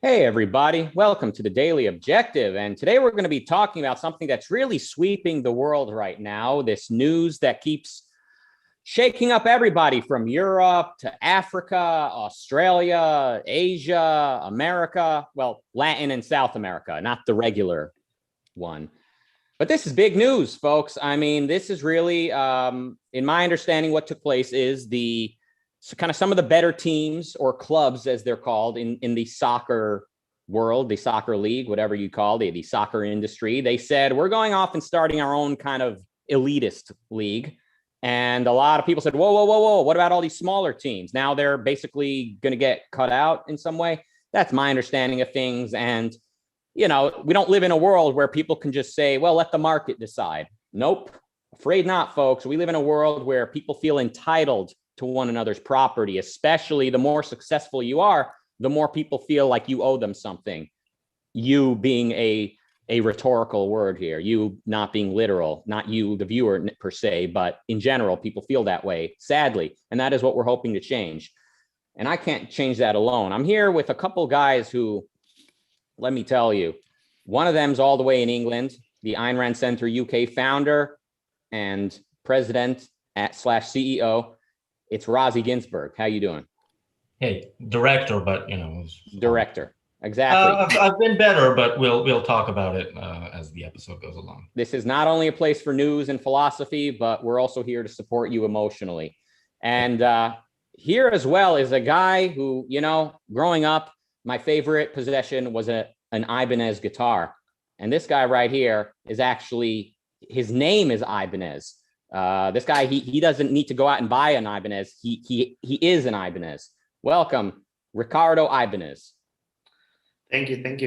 Hey, everybody. Welcome to the Daily Objective. And today we're going to be talking about something that's really sweeping the world right now. This news that keeps shaking up everybody from Europe to Africa, Australia, Asia, America, well, Latin and South America, not the regular one. But this is big news, folks. I mean, this is really, in my understanding, what took place is kind of some of the better teams or clubs, as they're called in the soccer world, the soccer league, whatever you call the soccer industry. They said, we're going off and starting our own kind of elitist league. And a lot of people said, whoa, whoa, whoa, whoa, what about all these smaller teams? Now they're basically going to get cut out in some way. That's my understanding of things. And, you know, we don't live in a world where people can just say, well, let the market decide. Nope. Afraid not, folks. We live in a world where people feel entitled to one another's property, especially the more successful you are, the more people feel like you owe them something. You being a rhetorical word here, you not being literal, not you, the viewer per se, but in general, people feel that way, sadly. And that is what we're hoping to change. And I can't change that alone. I'm here with a couple guys who, let me tell you, one of them's all the way in England, the Ayn Rand Center UK founder and president / CEO. It's Rosie Ginsburg. How you doing? Hey, director, but director. Exactly. I've been better, but we'll talk about it as the episode goes along. This is not only a place for news and philosophy, but we're also here to support you emotionally. And here as well is a guy who, you know, growing up, my favorite possession was an Ibanez guitar. And this guy right here is actually, his name is Ibanez. This guy, he doesn't need to go out and buy an Ibanez. He is an Ibanez. Welcome, Ricardo Ibáñez. Thank you. Thanks.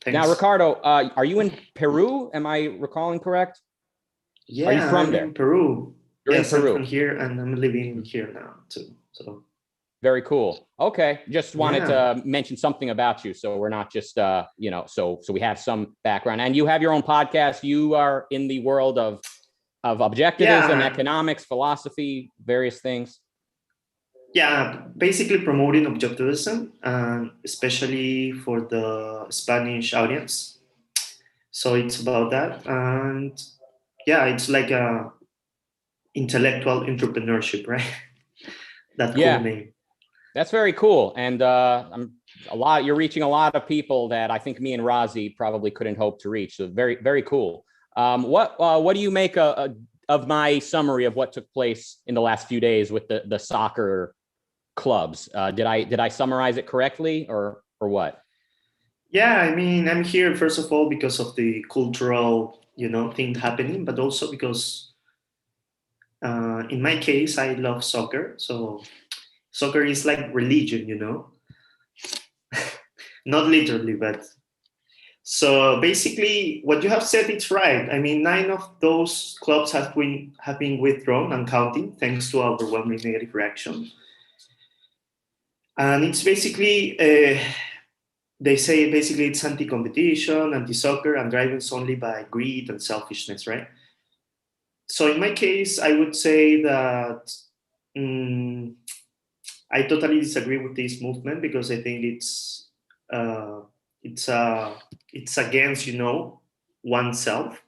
Now, Ricardo, are you in Peru? Am I recalling correct? Yeah, are you from I'm there? In Peru. Yes, I'm from here, and I'm living here now too. So very cool. Okay, just wanted to mention something about you, so we're not just so we have some background. And you have your own podcast. You are in the world of objectivism, economics, philosophy, various things. Yeah, basically promoting objectivism, especially for the Spanish audience. So it's about that, and yeah, it's like a intellectual entrepreneurship, right? That cool name. That's very cool, and you're reaching a lot of people that I think me and Rosie probably couldn't hope to reach. So very, very cool. What do you make of my summary of what took place in the last few days with the soccer clubs? Did I summarize it correctly or what? Yeah, I mean, I'm here first of all because of the cultural, thing happening, but also because in my case, I love soccer. So soccer is like religion, not literally, but so basically what you have said, it's right. I mean, 9 of those clubs have been withdrawn and counting thanks to overwhelming negative reaction. And it's basically, they say basically it's anti-competition, anti-soccer, and driven solely by greed and selfishness, right? So in my case, I would say that I totally disagree with this movement because I think it's against, oneself.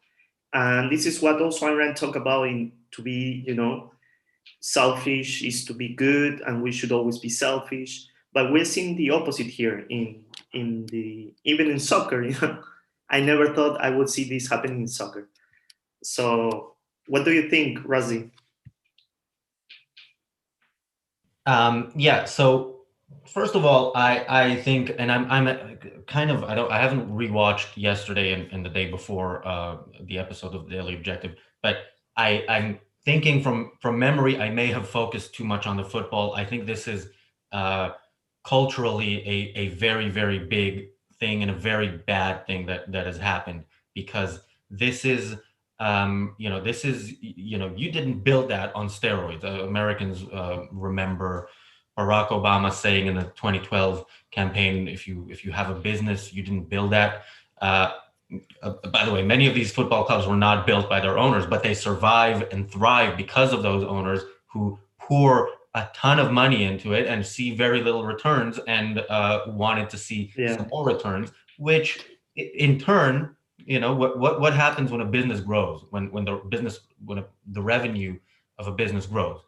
And this is what also Ayn Rand talk about to be, selfish is to be good, and we should always be selfish. But we're seeing the opposite here even in soccer. I never thought I would see this happening in soccer. So what do you think, Razi? So first of all, I think, and I'm kind of, I haven't rewatched yesterday and the day before the episode of the Daily Objective, but I'm thinking from memory, I may have focused too much on the football. I think this is culturally a very, very big thing and a very bad thing that has happened, because this is, you didn't build that on steroids. Americans remember Barack Obama saying in the 2012 campaign, if you have a business, you didn't build that. By the way, many of these football clubs were not built by their owners, but they survive and thrive because of those owners who pour a ton of money into it and see very little returns, and wanted to see some more returns, which in turn, what happens when a business grows, when the revenue of a business grows,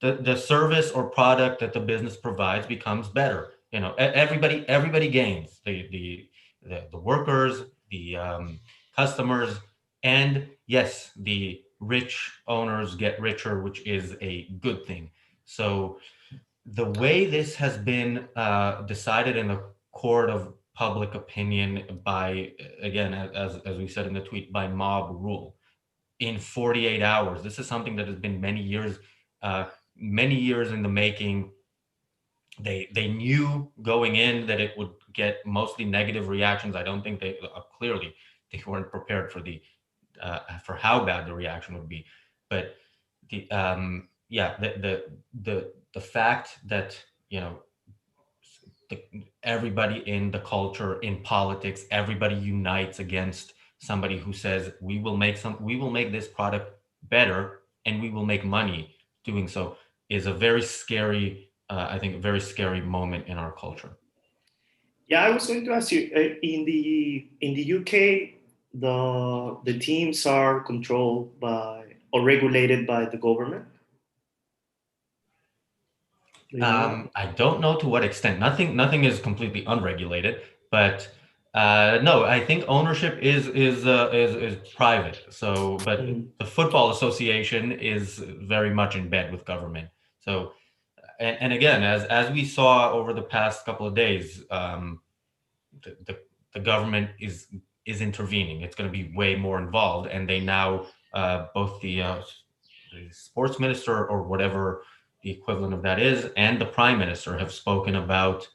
the service or product that the business provides becomes better. Everybody gains. The workers, the customers, and yes, the rich owners get richer, which is a good thing. So the way this has been decided in the court of public opinion by, again, as we said in the tweet, by mob rule in 48 hours. This is something that has been many years in the making. They knew going in that it would get mostly negative reactions. I don't think they clearly they weren't prepared for how bad the reaction would be. But the fact that everybody in the culture, in politics, everybody unites against somebody who says we will make this product better and we will make money doing so, is a very scary, I think, a very scary moment in our culture. Yeah, I was going to ask you, in the UK, the teams are controlled by or regulated by the government? I don't know to what extent. Nothing is completely unregulated, but no, I think ownership is private. So, but the Football Association is very much in bed with government. So, and again, as we saw over the past couple of days, the government is intervening. It's going to be way more involved, and they now both the sports minister, or whatever the equivalent of that is, and the prime minister have spoken about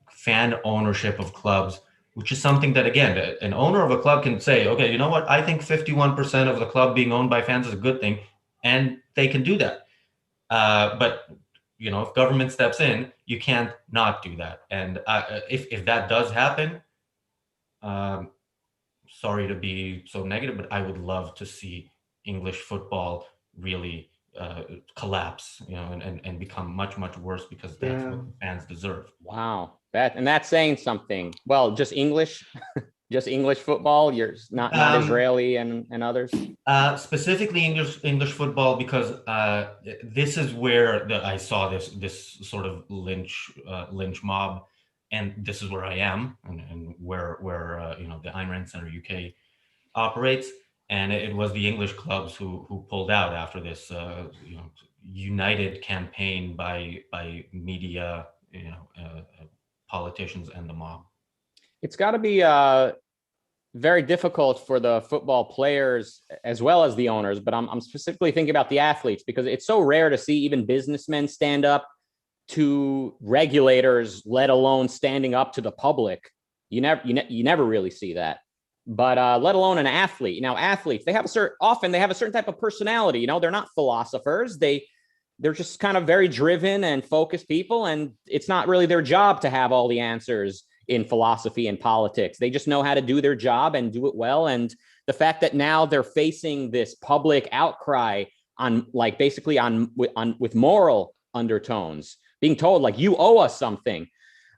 fan ownership of clubs, which is something that, again, an owner of a club can say, okay, you know what, I think 51% of the club being owned by fans is a good thing, and they can do that. But if government steps in, you can't not do that. And if that does happen, sorry to be so negative, but I would love to see English football really collapse, and become much, much worse, because that's what the fans deserve. Wow, that's saying something. Well, just English, just English football. You're not Israeli and others. Specifically English football, because this is where I saw this sort of lynch mob, and this is where I am, and where the Ayn Rand Center UK operates. And it was the English clubs who pulled out after this, united campaign by media, politicians, and the mob. It's got to be very difficult for the football players as well as the owners, but I'm specifically thinking about the athletes, because it's so rare to see even businessmen stand up to regulators, let alone standing up to the public. You never really see that. But let alone an athlete. Now, athletes, they have a certain type of personality. They're not philosophers. They're just kind of very driven and focused people, and it's not really their job to have all the answers in philosophy and politics. They just know how to do their job and do it well. And the fact that now they're facing this public outcry on, like, basically with moral undertones, being told, like, you owe us something.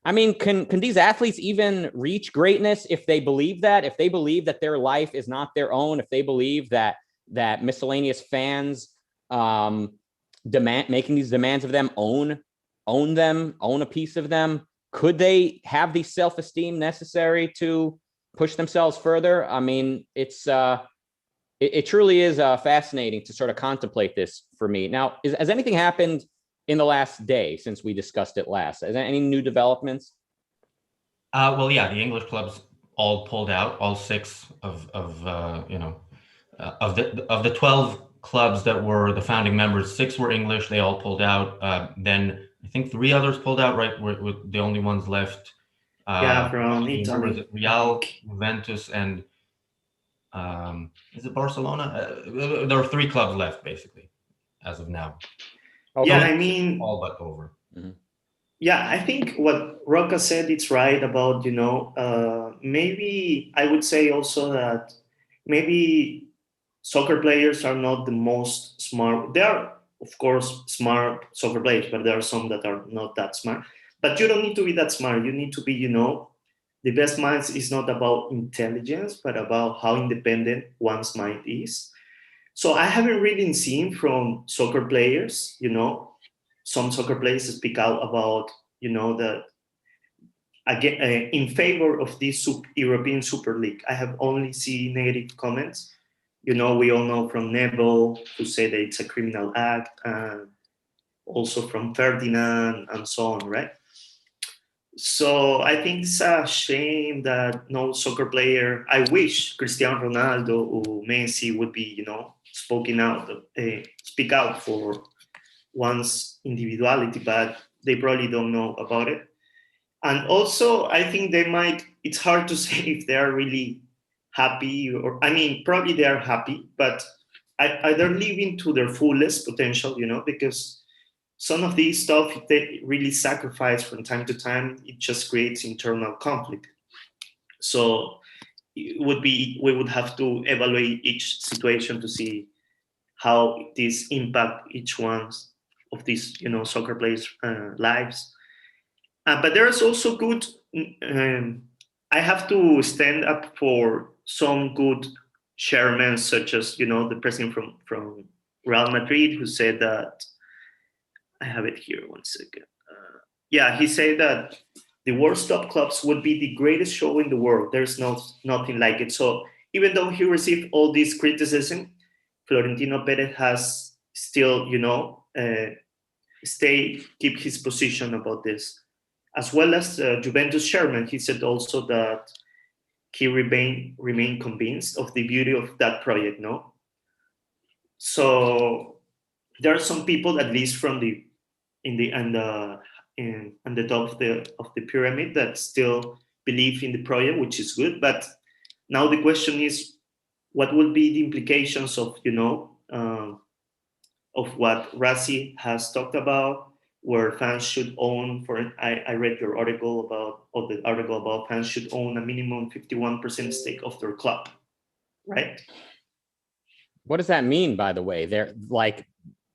I mean, can these athletes even reach greatness if they believe that? If they believe that their life is not their own? If they believe that miscellaneous fans making these demands of them own a piece of them? Could they have the self-esteem necessary to push themselves further? I mean, it truly is fascinating to sort of contemplate this for me. Now, has anything happened in the last day since we discussed it last? Is there any new developments? Well, yeah, the English clubs all pulled out. All 6 of the 12 clubs that were the founding members, 6 were English. They all pulled out. Then I think 3 others pulled out. Right, were the only ones left. From Italy. Real, Juventus, and is it Barcelona? There are 3 clubs left, basically, as of now. Okay. Yeah, I mean, all but over. Mm-hmm. Yeah, I think what Roca said, it's right about, maybe I would say also that maybe soccer players are not the most smart. They are, of course, smart soccer players, but there are some that are not that smart. But you don't need to be that smart. You need to be, the best minds is not about intelligence, but about how independent one's mind is. So I haven't really seen from soccer players, some soccer players speak out about, that again in favor of this European Super League. I have only seen negative comments. We all know from Neville, who said that it's a criminal act, and also from Ferdinand and so on, right? So I think it's a shame that no soccer player, I wish Cristiano Ronaldo or Messi would be, speak out for one's individuality, but they probably don't know about it. And also, I think it's hard to say if they are really happy, probably they are happy, but they're living to their fullest potential, because some of these stuff, if they really sacrifice from time to time, it just creates internal conflict. So we would have to evaluate each situation to see how this impact each one of these, soccer players' lives. But there's also good, I have to stand up for some good chairmen, such as, the president from Real Madrid, who said that, I have it here, one second. He said that the world's top clubs would be the greatest show in the world. There's nothing like it. So even though he received all this criticism, Florentino Perez has still, keep his position about this. As well as Juventus chairman, he said also that he remained convinced of the beauty of that project, no? So there are some people, at least from the top of the pyramid, that still believe in the project, which is good. But now the question is, what would be the implications of of what Rassi has talked about, where fans should own? I read your article about fans should own a minimum 51% stake of their club, right? What does that mean, by the way?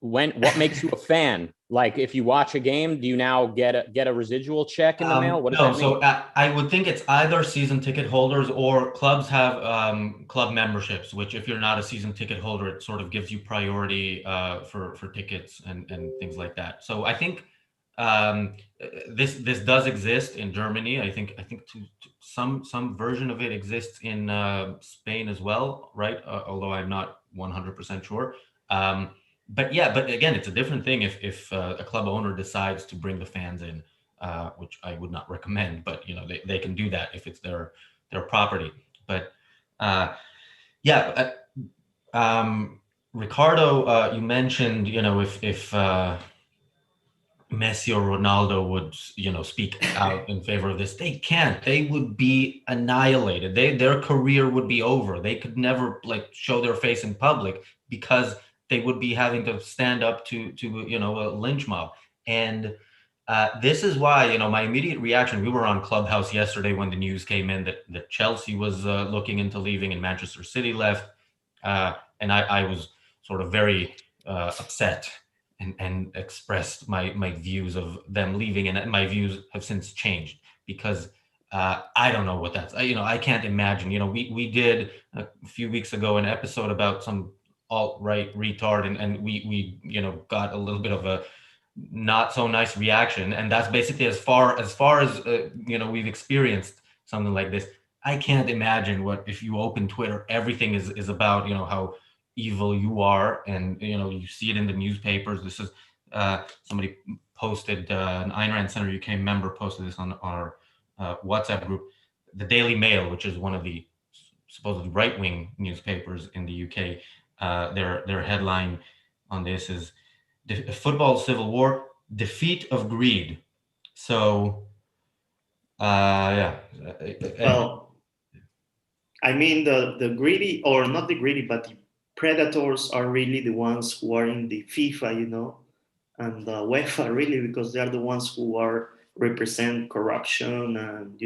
What makes you a fan? Like, if you watch a game, do you now get a residual check in the mail? What does that mean? So I would think it's either season ticket holders, or clubs have club memberships, which if you're not a season ticket holder, it sort of gives you priority for tickets and things like that. So I think this does exist in Germany. I think to some version of it exists in Spain as well, right? Although I'm not 100% sure. But again, it's a different thing if a club owner decides to bring the fans in, which I would not recommend, but they can do that if it's their property. But Ricardo, you mentioned if Messi or Ronaldo would speak out in favor of this, they can't. They would be annihilated. Their career would be over. They could never show their face in public, because they would be having to stand up to a lynch mob. And this is why, my immediate reaction, we were on Clubhouse yesterday when the news came in that Chelsea was looking into leaving and Manchester City left. And I was sort of very upset and expressed my views of them leaving. And my views have since changed, because I don't know what that's, I can't imagine. We did a few weeks ago an episode about some alt-right retard, and we got a little bit of a not so nice reaction, and that's basically as far as we've experienced something like this. I can't imagine what if you open Twitter, everything is about how evil you are, and you see it in the newspapers. This is somebody posted, an Ayn Rand Center UK member posted this on our WhatsApp group. The Daily Mail, which is one of the supposedly right-wing newspapers in the UK, their headline on this is "Football Civil War: Defeat of Greed." So, Well, I mean, the greedy, or not the greedy, but the predators are really the ones who are in the FIFA, and the UEFA, really, because they are the ones who represent corruption and,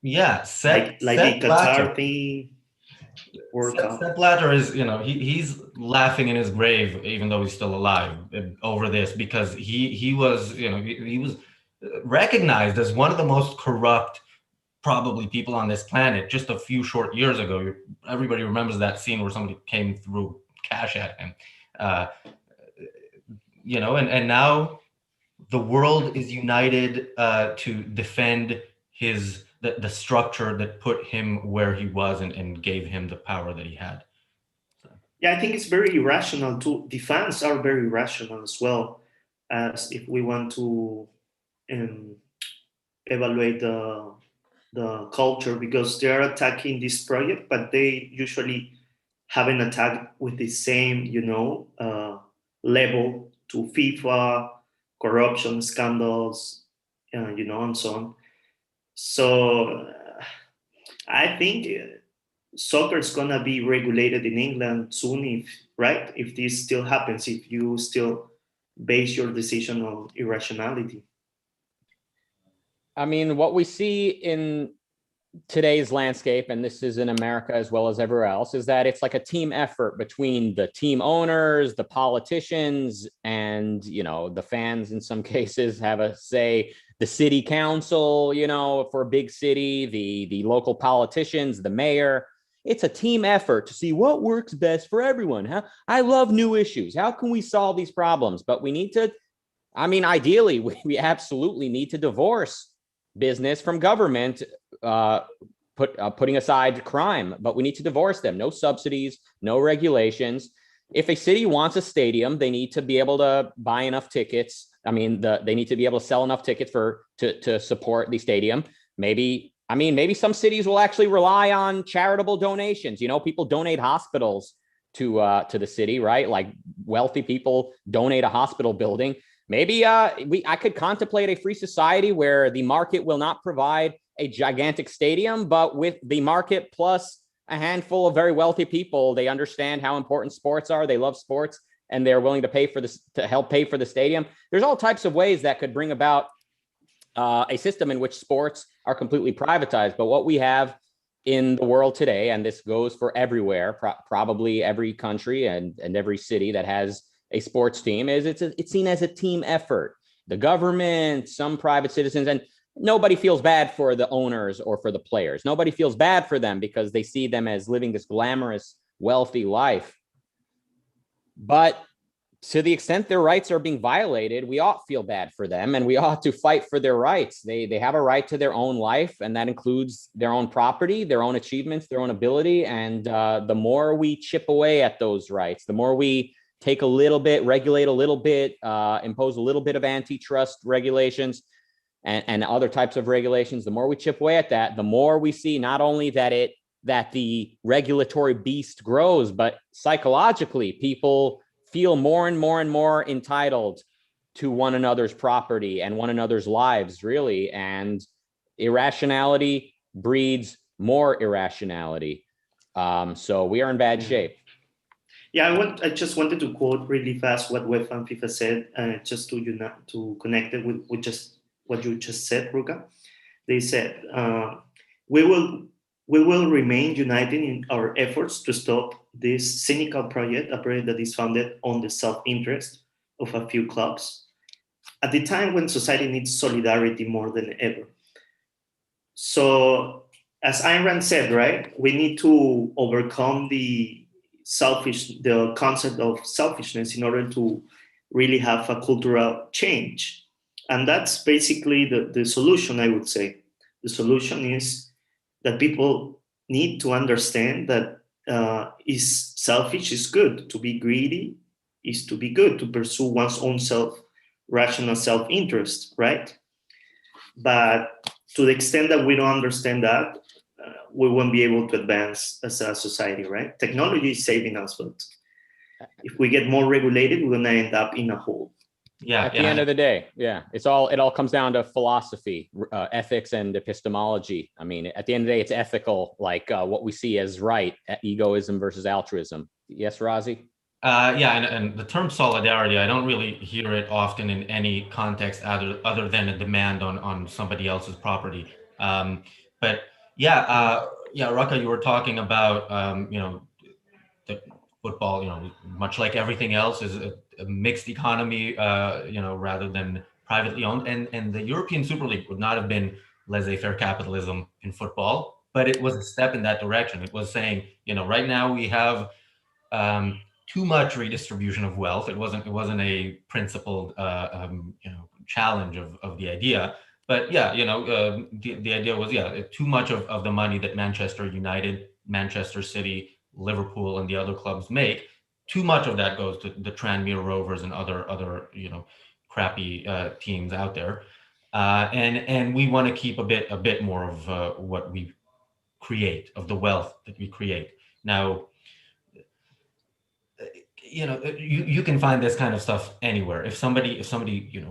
yeah, like the Qatar thing. World Cup. Sepp Blatter is, he's laughing in his grave, even though he's still alive, over this, because he was, he was recognized as one of the most corrupt, probably, people on this planet just a few short years ago. Everybody remembers that scene where somebody came through cash at him, and now the world is united to defend the structure that put him where he was and gave him the power that he had. So. Yeah, I think it's very irrational too. The fans are very rational as well, as if we want to evaluate the culture, because they are attacking this project, but they usually haven't attacked with the same, level to FIFA, corruption scandals, and so on. So I think soccer is gonna be regulated in England soon, if this still happens, if you still base your decision on irrationality. I mean, what we see in today's landscape, and this is in America as well as everywhere else, is that it's like a team effort between the team owners, the politicians, and, the fans in some cases have a say, the city council, for a big city, the local politicians, the mayor. It's a team effort to see what works best for everyone. I love new issues. How can we solve these problems? But we need to, ideally, we absolutely need to divorce business from government, putting aside crime, but we need to divorce them. No subsidies, no regulations. If a city wants a stadium, they need to be able to buy enough tickets. They need to be able to sell enough tickets to support the stadium. Maybe some cities will actually rely on charitable donations. People donate hospitals to the city, right? Like wealthy people donate a hospital building. Maybe I could contemplate a free society where the market will not provide a gigantic stadium, but with the market plus a handful of very wealthy people, they understand how important sports are. They love sports, and they're willing to pay for this, to help pay for the stadium. There's all types of ways that could bring about a system in which sports are completely privatized. But what we have in the world today, and this goes for everywhere, probably every country and every city that has a sports team, is it's seen as a team effort. The government, some private citizens, and nobody feels bad for the owners or for the players. Nobody feels bad for them because they see them as living this glamorous, wealthy life. But to the extent their rights are being violated, we ought to feel bad for them, and we ought to fight for their rights. They have a right to their own life, and that includes their own property, their own achievements, their own ability. And the more we chip away at those rights, the more we take a little bit, regulate a little bit, impose a little bit of antitrust regulations and other types of regulations, the more we chip away at that, the more we see not only that the regulatory beast grows, but psychologically people feel more and more and more entitled to one another's property and one another's lives, really. And irrationality breeds more irrationality. So we are in bad shape. Yeah, I just wanted to quote really fast what UEFA and FIFA said, just to connect it with just what you just said, Ruka. They said, we will remain united in our efforts to stop this cynical project, a project that is founded on the self-interest of a few clubs, at the time when society needs solidarity more than ever. So, as Ayn Rand said, right, we need to overcome the concept of selfishness in order to really have a cultural change. And that's basically the solution, I would say. The solution is that people need to understand that is selfish is good. To be greedy is to be good, to pursue one's own rational self-interest, right? But to the extent that we don't understand that, we won't be able to advance as a society, right? Technology is saving us, but if we get more regulated, we're gonna end up in a hole. Yeah. At the end of the day, yeah, it all comes down to philosophy, ethics, and epistemology. I mean, at the end of the day, it's ethical, like what we see as right, egoism versus altruism. Yes, Razi? Yeah, and the term solidarity, I don't really hear it often in any context other than a demand on somebody else's property. But yeah, Yeah, Raka, you were talking about, the football, much like everything else, is a mixed economy, rather than privately owned. And the European Super League would not have been laissez-faire capitalism in football, but it was a step in that direction. It was saying, right now we have too much redistribution of wealth. It wasn't a principled, challenge of the idea. But yeah, the idea was, too much of the money that Manchester United, Manchester City, Liverpool, and the other clubs make, too much of that goes to the Tranmere Rovers and other crappy teams out there, and we want to keep a bit more of what we create, of the wealth that we create. Now, you can find this kind of stuff anywhere. If somebody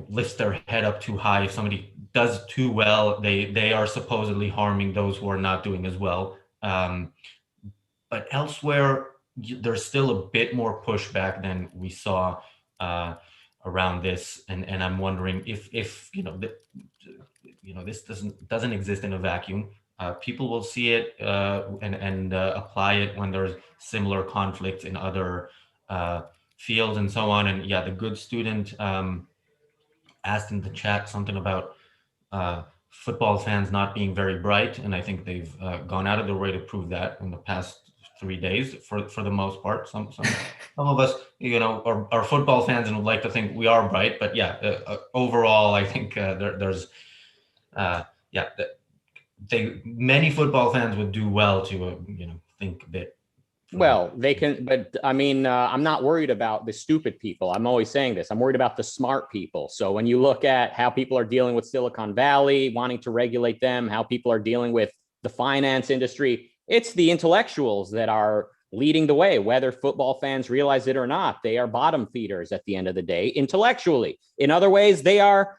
lifts their head up too high, if somebody does too well, they are supposedly harming those who are not doing as well. But elsewhere, there's still a bit more pushback than we saw around this, and I'm wondering if this doesn't exist in a vacuum. People will see it and apply it when there's similar conflicts in other fields and so on. And yeah, the good student asked in the chat something about football fans not being very bright, and I think they've gone out of their way to prove that in the past 3 days for the most part. Some of us, are football fans and would like to think we are bright, but yeah, overall, I think there's many football fans would do well to think a bit. Well, they can, but I mean, I'm not worried about the stupid people. I'm always saying this. I'm worried about the smart people. So when you look at how people are dealing with Silicon Valley, wanting to regulate them, how people are dealing with the finance industry, it's the intellectuals that are leading the way, whether football fans realize it or not. They are bottom feeders at the end of the day, intellectually. In other ways, they are,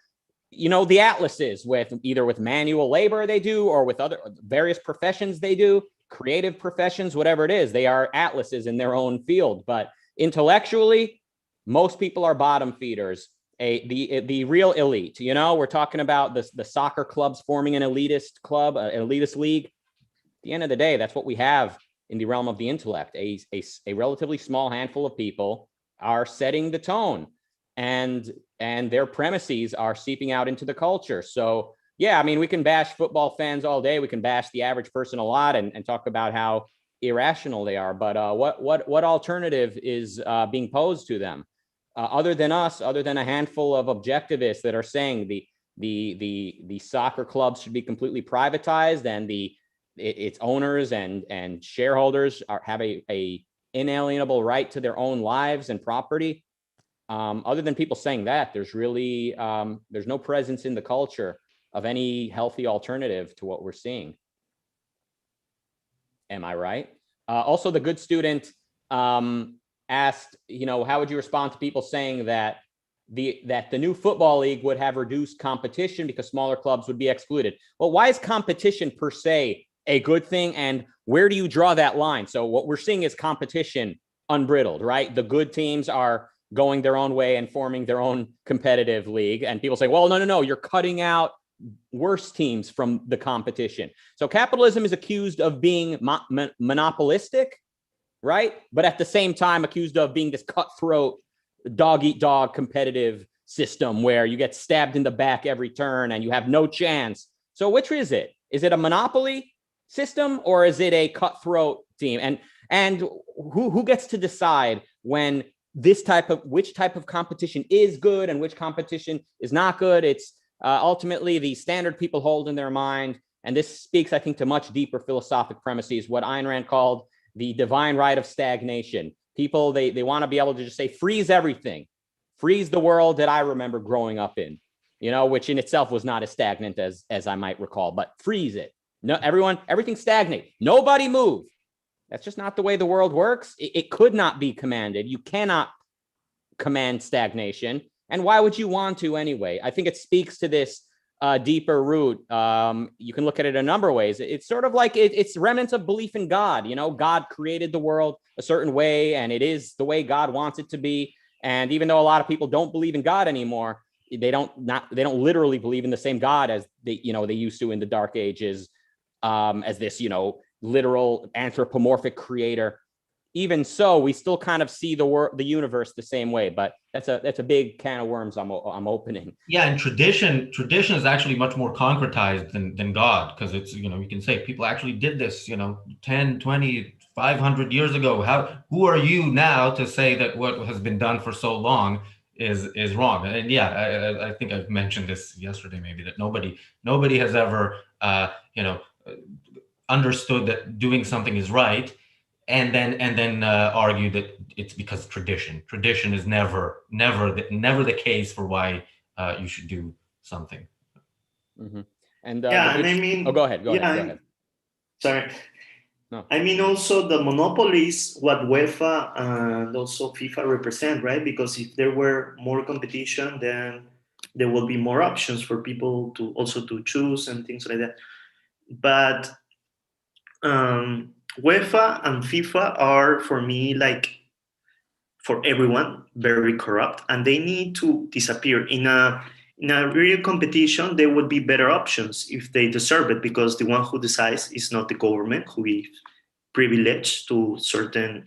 the atlases either with manual labor they do, or with other various professions they do. Creative professions, whatever it is, they are atlases in their own field. But intellectually, most people are bottom feeders. The real elite, we're talking about the soccer clubs forming an elitist club, an elitist league. At the end of the day, that's what we have in the realm of the intellect. A relatively small handful of people are setting the tone, and their premises are seeping out into the culture. So yeah, I mean, we can bash football fans all day. We can bash the average person a lot and talk about how irrational they are. But what alternative is being posed to them, other than us, other than a handful of objectivists that are saying the soccer clubs should be completely privatized, and its owners and shareholders have a inalienable right to their own lives and property. Other than people saying that, there's really there's no presence in the culture of any healthy alternative to what we're seeing. Am I right? Also, the good student asked, how would you respond to people saying that the new football league would have reduced competition because smaller clubs would be excluded? Well, why is competition per se a good thing, and where do you draw that line? So what we're seeing is competition unbridled, right? The good teams are going their own way and forming their own competitive league, and people say, well, no, you're cutting out worse teams from the competition. So capitalism is accused of being monopolistic, right? But at the same time accused of being this cutthroat, dog-eat-dog competitive system where you get stabbed in the back every turn and you have no chance. So which is it? Is it a monopoly system, or is it a cutthroat team? And who gets to decide when which type of competition is good and which competition is not good? It's ultimately the standard people hold in their mind. And this speaks, I think, to much deeper philosophic premises, what Ayn Rand called the divine right of stagnation. People, they want to be able to just say, freeze everything, freeze the world that I remember growing up in, which in itself was not as stagnant as I might recall, but freeze it. No, everything stagnate. Nobody move. That's just not the way the world works. It could not be commanded. You cannot command stagnation. And why would you want to anyway? I think it speaks to this deeper root. You can look at it a number of ways. It's sort of like it's remnants of belief in God. God created the world a certain way, and it is the way God wants it to be. And even though a lot of people don't believe in God anymore, they don't literally believe in the same God as they used to in the Dark Ages, as this literal anthropomorphic creator. Even so, we still kind of see the universe the same way, but that's a big can of worms I'm opening. Yeah, and tradition is actually much more concretized than God, because it's, you know, you can say people actually did this, you know, 10, 20, 500 years ago. Who are you now to say that what has been done for so long is wrong? And yeah, I think I've mentioned this yesterday, maybe, that nobody has ever you know, understood that doing something is right, and then argue that it's because tradition is never the case for why you should do something. Mm-hmm. And yeah, and I mean, go ahead. Go ahead. Sorry. No. I mean, also the monopolies, what UEFA and also FIFA represent, right? Because if there were more competition, then there will be more options for people to also to choose and things like that. But UEFA and FIFA are, for me, like, for everyone, very corrupt, and they need to disappear. In a real competition, there would be better options if they deserve it, because the one who decides is not the government, who is privileged to certain,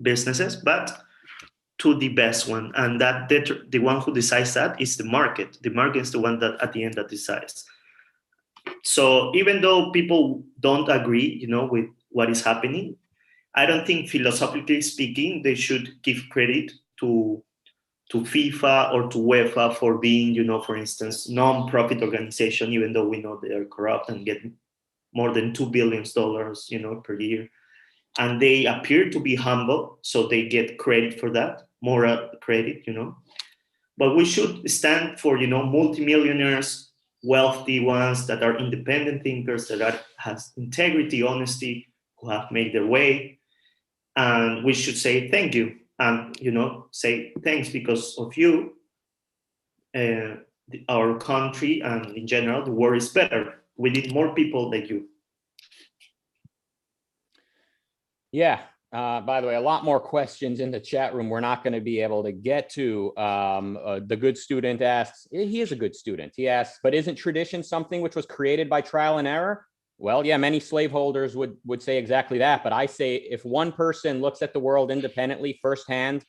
businesses, but to the best one, and that the one who decides that is the market. The market is the one that at the end that decides. So even though people don't agree, with what is happening, I don't think, philosophically speaking, they should give credit to FIFA or to UEFA for being, for instance, non-profit organization, even though we know they are corrupt and get more than $2 billion, per year. And they appear to be humble, so they get credit for that, moral credit, But we should stand for, multimillionaires, wealthy ones that are independent thinkers, that has integrity, honesty, who have made their way. And we should say thank you, and say thanks, because of you, our country and in general the world is better. We need more people like you. Yeah. By the way, a lot more questions in the chat room we're not going to be able to get to. The good student asks, he is a good student. He asks, but isn't tradition something which was created by trial and error? Well, yeah, many slaveholders would say exactly that. But I say, if one person looks at the world independently, firsthand,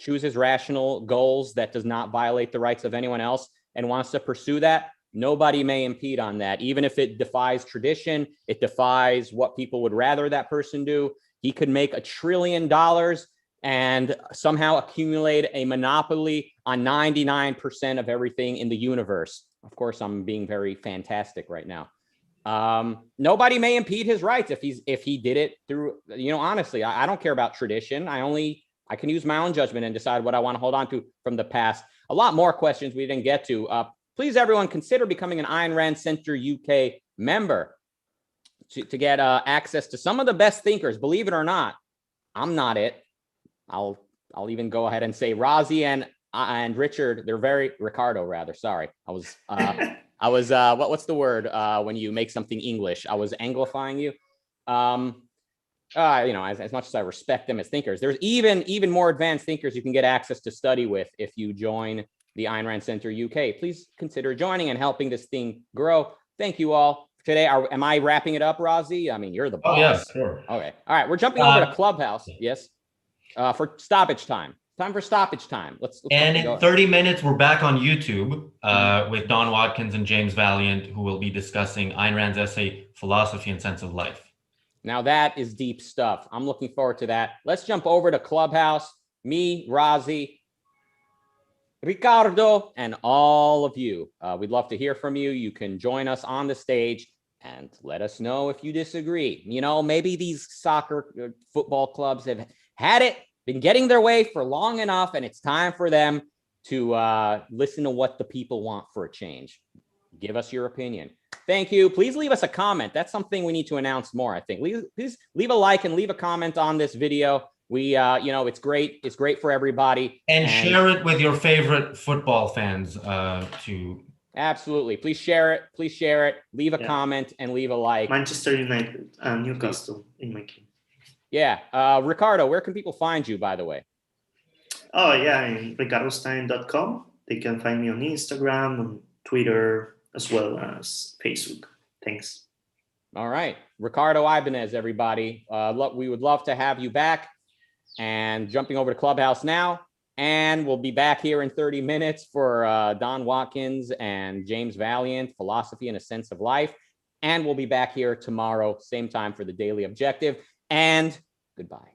chooses rational goals that does not violate the rights of anyone else, and wants to pursue that, nobody may impede on that. Even if it defies tradition, it defies what people would rather that person do. He could make $1 trillion and somehow accumulate a monopoly on 99% of everything in the universe. Of course, I'm being very fantastic right now. Nobody may impede his rights if he did it through, honestly, I don't care about tradition. I can use my own judgment and decide what I want to hold on to from the past. A lot more questions we didn't get to. Please, everyone, consider becoming an Ayn Rand Center UK member to get access to some of the best thinkers. Believe it or not, I'm not it. I'll even go ahead and say Razi and Richard, Ricardo rather. Sorry, I was what's the word when you make something English? I was anglifying you. As much as I respect them as thinkers, there's even more advanced thinkers you can get access to study with if you join the Ayn Rand Center UK. Please consider joining and helping this thing grow. Thank you all for today. Am I wrapping it up, Razi? I mean, you're the boss. Oh yeah, sure. Okay. All right. We're jumping over to Clubhouse. Yes. For stoppage time. Time for stoppage time. Let's and in 30 minutes, we're back on YouTube with Don Watkins and James Valiant, who will be discussing Ayn Rand's essay, Philosophy and Sense of Life. Now that is deep stuff. I'm looking forward to that. Let's jump over to Clubhouse. Me, Razi, Ricardo, and all of you. We'd love to hear from you. You can join us on the stage and let us know if you disagree. Maybe these soccer, football clubs have been getting their way for long enough, and it's time for them to listen to what the people want for a change. Give us your opinion. Thank you. Please leave us a comment. That's something we need to announce more, I think. Please leave a like and leave a comment on this video. We, it's great. It's great for everybody. And share it with your favorite football fans too. Absolutely. Please share it. Please share it. Leave a comment and leave a like. Manchester United and Newcastle in my team. Yeah. Ricardo, where can people find you, by the way? Oh, yeah, in RICARDO'S.com. They can find me on Instagram, on Twitter, as well as Facebook. Thanks. All right. Ricardo Ibáñez, everybody. We would love to have you back. And jumping over to Clubhouse now. And we'll be back here in 30 minutes for Don Watkins and James Valiant, Philosophy and a Sense of Life. And we'll be back here tomorrow, same time for the Daily Objective. And goodbye.